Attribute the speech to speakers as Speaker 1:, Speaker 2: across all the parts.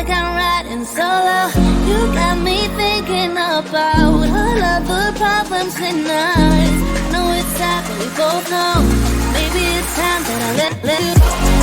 Speaker 1: like I'm riding solo. You got me thinking about all of the problems in us. I know it's sad, but we both know maybe it's time that I let you go.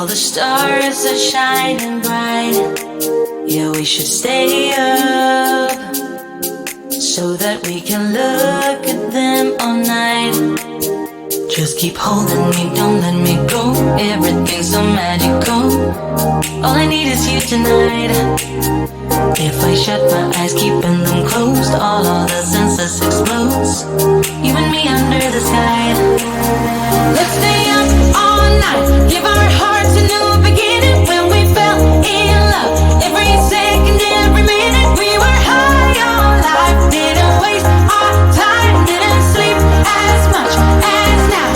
Speaker 1: all the stars are shining bright. Yeah, we should stay up so that we can look at them all night. Just keep holding me, don't let me go. Everything's so magical. All I need is you tonight. If I shut my eyes, keeping them closed, all the senses explodes. You and me under the sky. Let's stay up all night, give our hearts a new beginning. When we fell in love, every second, every minute, we were high on life. Didn't waste our time, didn't sleep as much as now.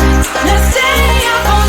Speaker 1: Let's stay up all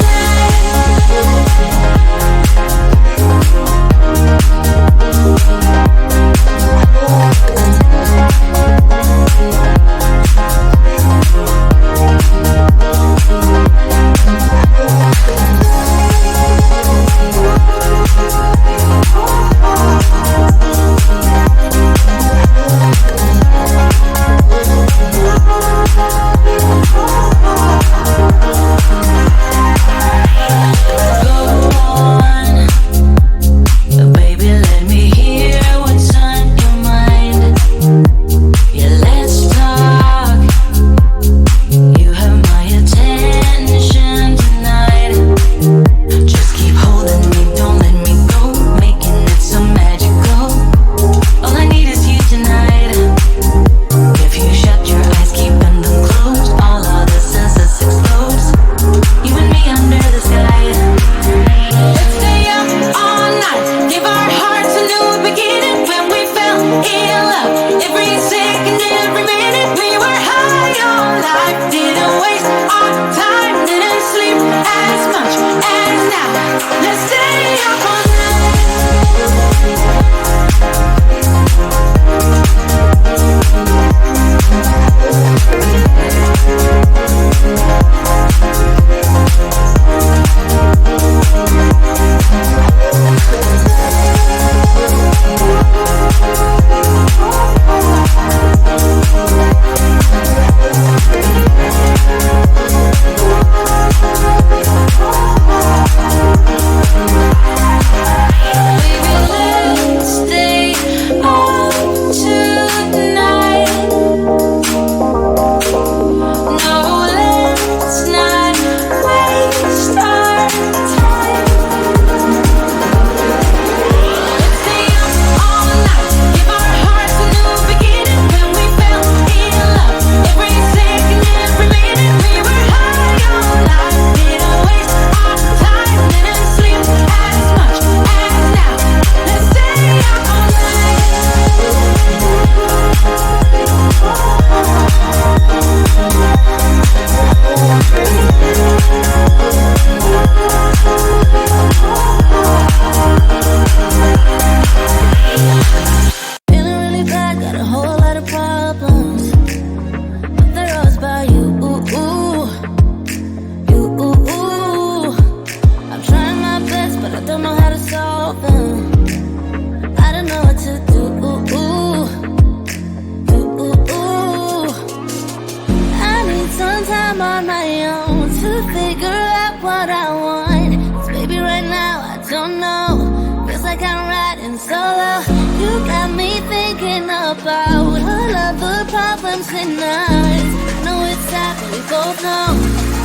Speaker 2: about all of the problems and nights. No, it's sad, but we both know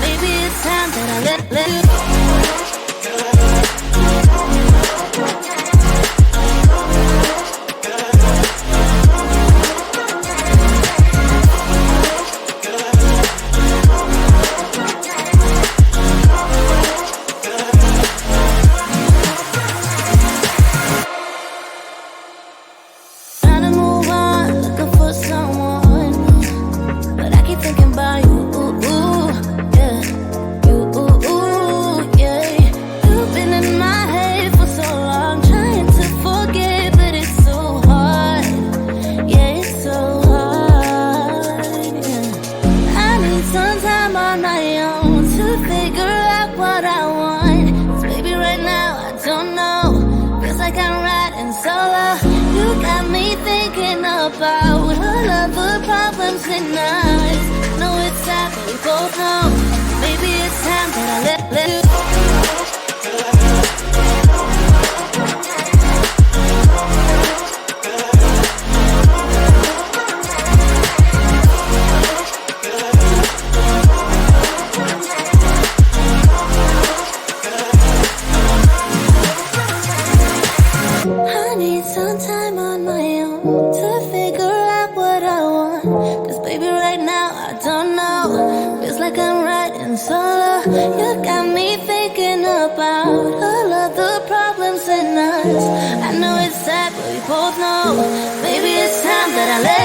Speaker 2: maybe it's time that I let you.
Speaker 1: right now, I don't know. Feels like I'm riding solo. You got me thinking about all of the problems in us. I know it's sad, but we both know maybe it's time that I let